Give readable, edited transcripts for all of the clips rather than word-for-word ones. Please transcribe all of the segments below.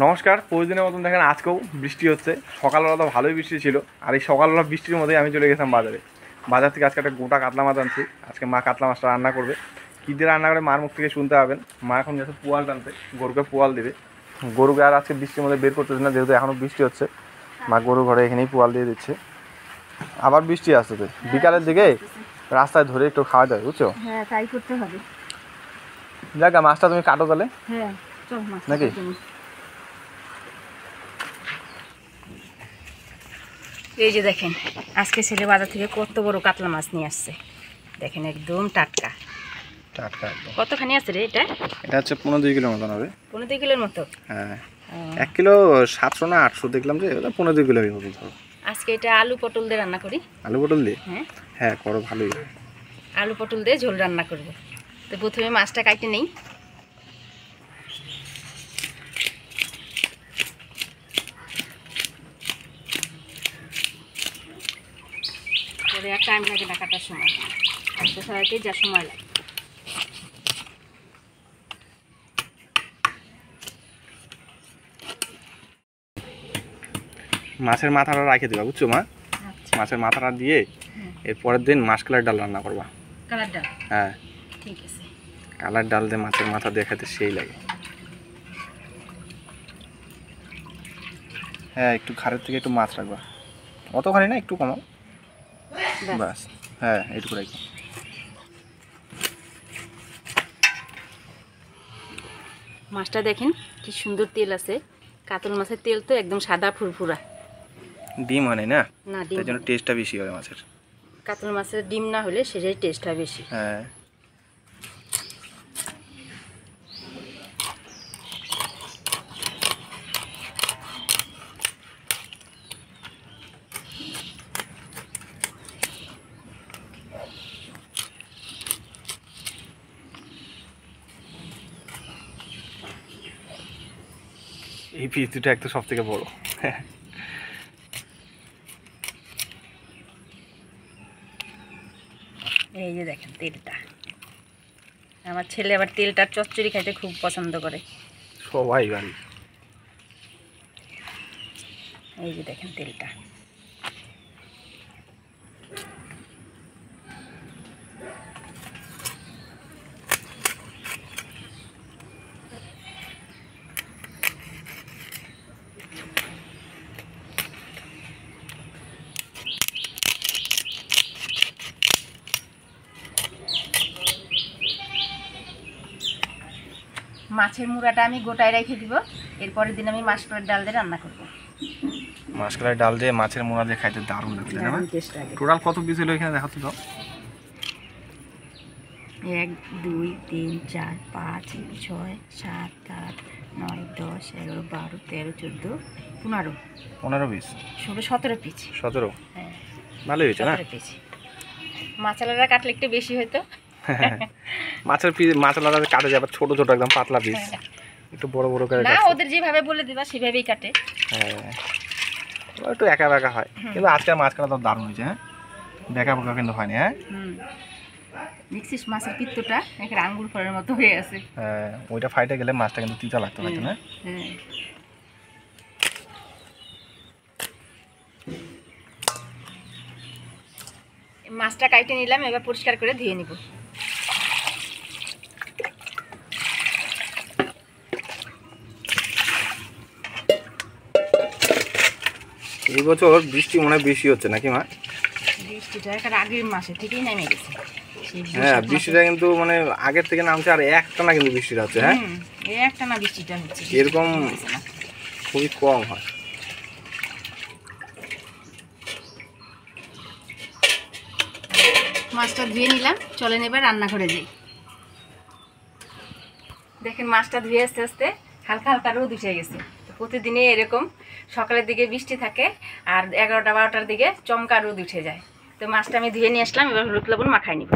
নমস্কার। প্রতিদিনের মতন দেখেন আজকেও বৃষ্টি হচ্ছে। সকালবেলা তো ভালোই বৃষ্টি ছিল, আর এই সকালবেলা বৃষ্টির মধ্যেই আমি চলে গেছিলাম বাজারে। বাজার থেকে আজকে একটা গোটা কাতলা মাছ আনছি। আজকে মা কাতলা মাছটা রান্না করবে। কী দিয়ে রান্না করে মার মুখ থেকে শুনতে পাবেন। মা এখন গেছে পোয়াল টানতে, গরুকে পোয়াল দেবে। গরুকে আর আজকে বৃষ্টির মধ্যে বের করতেছে না, যেহেতু এখনও বৃষ্টি হচ্ছে। মা গরু ঘরে এখানেই পোয়াল দিয়ে দিচ্ছে। আবার বৃষ্টি আসতেছে, বিকালের দিকে রাস্তায় ধরে একটু খাওয়া যায়, বুঝছো? হ্যাঁ, তাই করতে হবে। যাক, মাছটা তুমি কাটো তাহলে। হ্যাঁ, চল মাছ নাকি? এই যে দেখেন, আজকে ছেলে বাজার থেকে কত বড় কাতলা মাছ নিয়ে আসছে। দেখেন একদম টাটকা টাটকা। কতখানি আছে রে এটা? এটা হচ্ছে 15-2 কিলোর মতন হবে। 15-2 কিলোর মতো? হ্যাঁ, 1 কিলো 700 না 800 দেখলাম, যে 15-2 কিলো হবে। আজকে এটা আলু পটল দিয়ে রান্না করি। আলু পটল দিয়ে? হ্যাঁ হ্যাঁ, করো, ভালোই। আলু পটল দিয়ে ঝোল রান্না করব। তো প্রথমে মাছটা কাটে নেই। পরে আর টাইম লাগে না কাটার সময়, কাটতে সারাতে যা সময় লাগে। মাছের মাথাটা রাখে দিবা, বুঝছো মা? মাছের মাথাটা দিয়ে এর পরের দিন মাসকলাইয়ের ডাল রান্না করবা। কালার ডাল? হ্যাঁ, ঠিক আছে। কালার ডাল দিয়ে মাছের মাথা দিয়ে খেতে সেই লাগে। হ্যাঁ, একটু ঘাড়ের থেকে একটু মাছ রাখবা, অতখানি না, একটু কমাও বাস। হ্যাঁ, এইটুকু রাখো। মাছটা দেখেন কি সুন্দর তেল আছে। কাতল মাছের তেল তো একদম সাদা ফুরফুরা। ডিম হয় না, না ডিম, তাই জন্য টেস্টটা বেশি হয় মাছের। কাতল মাছের ডিম না হলে সেটাই টেস্ট হয় বেশি। হ্যাঁ, এই পিস দুটো একটু সব থেকে বড়। এই যে দেখেন তেলটা, আমার ছেলে আবার তেলটা চচ্চড়ি খাইতে খুব পছন্দ করে। সবাই বাড়ি। এই যে দেখেন তেলটা। মাছের মুড়াটা আমি গোটায় রেখে দিব, এরপরের দিন আমি মাসকলাইয়ের ডাল দিয়ে রান্না করব। মাসকলাইয়ের ডাল দিয়ে মাছের মোড়া দিয়ে খাইতে দারুণ লাগছে না? টোটাল কত পিস হলো এখানে দেখাচ্ছি তো? 1 2 3 4 5 6 7 8 9 10 11 12 13 14 15 15 পিস, 16 17 পিস। 17? হ্যাঁ, ভালোই হয়েছে না? 17 পিস। মাছালারা কাটলে একটু বেশি হয়তো। মাছের পিস, মাছলারা কাটে যাবে ছোট ছোট একদম পাতলা পিস, একটু বড় বড় করে না, কাটছে। ওদের যেভাবে বলে দিবা সেভাবেই কাটে। হ্যাঁ, একটু একা একা হয়, কিন্তু আজকে মাছ কাটা তো দারুণ হয়েছে। হ্যাঁ, দেখা পোকা কিন্তু হয়নি। হ্যাঁ, দেখছিস মাছের পিত্তটা একটা আঙ্গুর ফলের মতো হয়ে আছে। হ্যাঁ, ওইটা ফাইটে গেলে মাছটা কিন্তু তিতা লাগতে পারতো না। হ্যাঁ, মাছটা কাটে নিলাম, এবার পরিষ্কার করে ধুয়ে নিব। এই বছর বৃষ্টি মনে হয় বেশি হচ্ছে নাকি মা? বৃষ্টিটা একটা আগের মাসে থেকেই নেমে গেছে। হ্যাঁ, বৃষ্টিটা কিন্তু মানে আগের থেকে নামছে, আর একটানা কিন্তু বৃষ্টিটা হচ্ছে। হ্যাঁ, এই একটা না বৃষ্টিটা হচ্ছে, এরকম খুবই কম হয়। মাছটা ধুয়ে নিলাম, চলেন এবার রান্না করে যাই। দেখেন মাছটা ধুয়ে আস্তে আস্তে হালকা হালকা রোদ উঠে গেছে। প্রতিদিনে এরকম সকালের দিকে বৃষ্টি থাকে, আর 11টা 12টার দিকে চমকা রোদ উঠে যায়। তো মাছটা আমি ধুয়ে নিয়ে আসলাম, এবার হলুদ লবণ মাখাই নিব।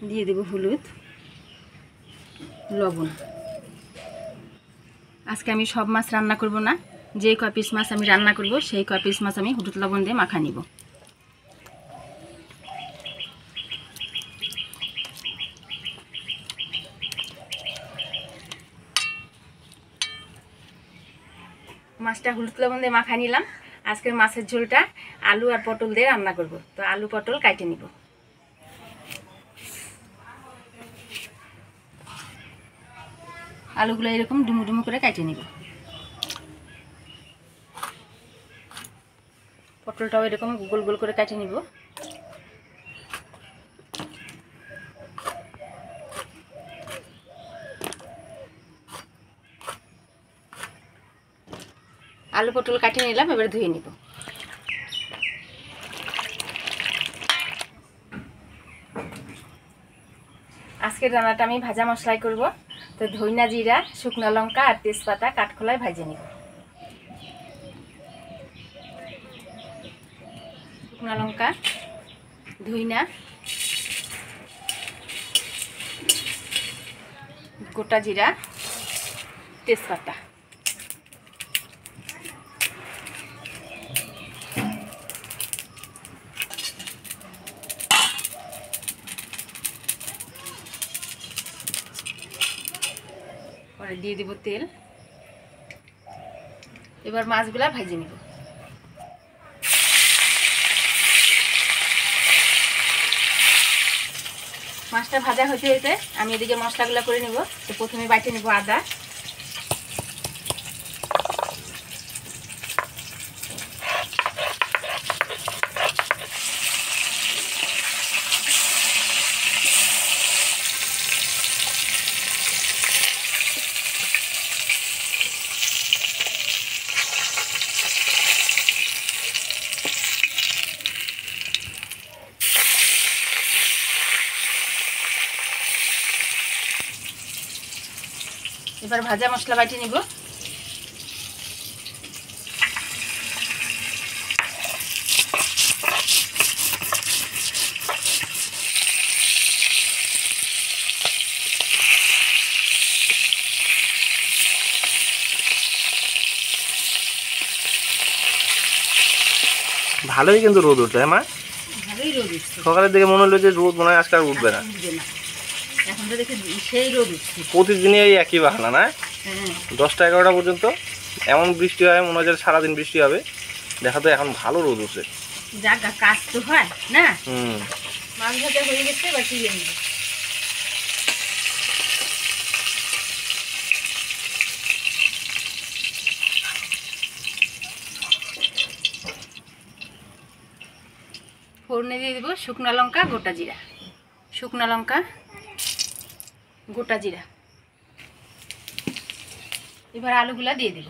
দিয়ে দেব হলুদ লবণ। আজকে আমি সব মাছ রান্না করব না, যে কয় পিস মাছ আমি রান্না করব সেই কয় পিস মাছ আমি হলুদ লবণ দিয়ে মাখা নিব। মাছটা হলুদ লবণ দিয়ে মাখাই নিলাম। আজকের মাছের ঝোলটা আলু আর পটল দিয়ে রান্না করব। তো আলু পটল কাটে নিব। আলুগুলো এরকম ডুমু ডুমু করে কাটে নিব। পটলটাও এরকম গোল গোল করে কাটে নিব। আলু পটল কাটিয়ে নিলাম, এবার ধুয়ে নিব। আজকের রান্নাটা আমি ভাজা মশলাই করব। তো ধইনা জিরা, শুকনো লঙ্কা আর তেজপাতা কাঠখোলায় ভেজে নিব। শুকনো লঙ্কা, ধইনা, গোটা জিরা, তেজপাতা। পরে দিয়ে দিব তেল। এবার মাছগুলা ভেজে নিব। মাছটা ভাজা হতে হতে আমি এদিকে মশলাগুলো করে নিব। তো প্রথমে বাইটে নিব আদা, এবার ভাজা মশলা বাইটে নিব। ভালোই কিন্তু রোদ উঠছে মা। ভালোই রোদ উঠছে। সকালের দিকে মনে হলো যে রোদ মনে হয় আজকে আর উঠবে না। এখন তো দেখি সেই রোদ উঠছে। প্রতিদিনই এই একই বাহানা না? হ্যাঁ, 10টা 11টা পর্যন্ত এমন বৃষ্টি হয়, মনে হয় সারাদিন বৃষ্টি হবে। দেখা তো এখন ভালো রোদ উঠছে। যাক কাজ তো হয় না। হুম, মাছ ভাজা হয়ে গেছে, এবার তুলে নিব। ফোড়নে দিয়ে দিব শুকনো লঙ্কা, গোটা জিরা। শুকনো লঙ্কা, গোটা জিরা। এবার আলুগুলা দিয়ে দিব।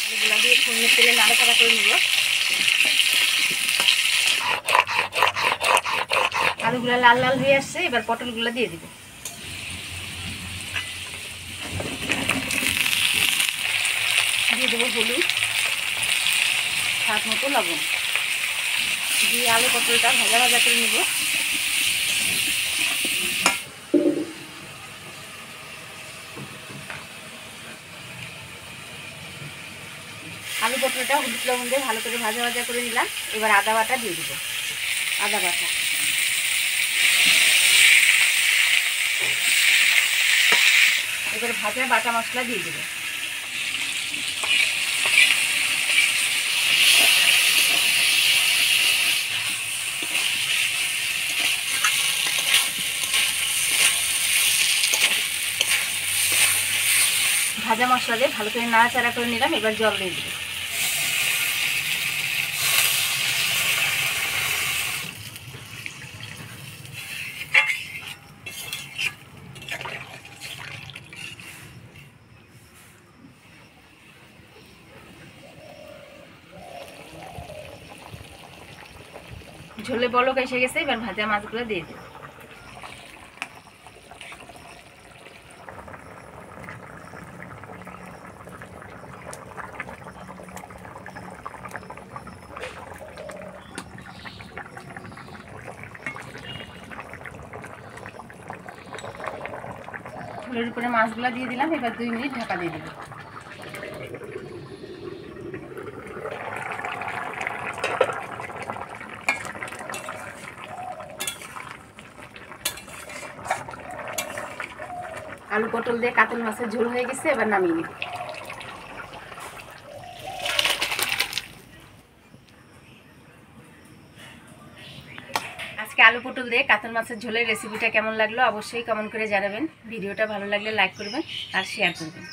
আলুগুলা দিয়ে ফোড়নের তেলে নাড়াচাড়া করে নিব। আলুগুলা লাল লাল হয়ে আসছে, এবার পটলগুলা দিয়ে দিব। দিয়ে দেবো হলুদ, স্বাদ মতো লবণ দিয়ে আলু পটলটা ভাজা ভাজা করে নিব। আলু পটলটা হলুদ লবণ দিয়ে ভালো করে ভাজা ভাজা করে নিলাম। এবার আদা বাটা দিয়ে দিব। আদা বাটা, এবার ভাজা বাটা মশলা দিয়ে দিব। ভাজা মশলা দিয়ে ভালো করে নাড়াচাড়া করে নিলাম। এবার জল দিয়ে দিব। ঝোলে বলক এসে গেছে, এবার ভাজা মাছগুলো দিয়ে দিব। ঝোলের উপরে মাছগুলো দিয়ে দিলাম। এবার 2 মিনিট ঢাকা দিয়ে দিব। আলু পটল দিয়ে কাতল মাছের ঝোল হয়ে গেছে, এবার নামিয়ে নিব। আজকে আলু পটল দিয়ে কাতল মাছের ঝোলের রেসিপিটা কেমন লাগলো অবশ্যই কমেন্ট করে জানাবেন। ভিডিওটা ভালো লাগলে লাইক করবেন আর শেয়ার করবেন।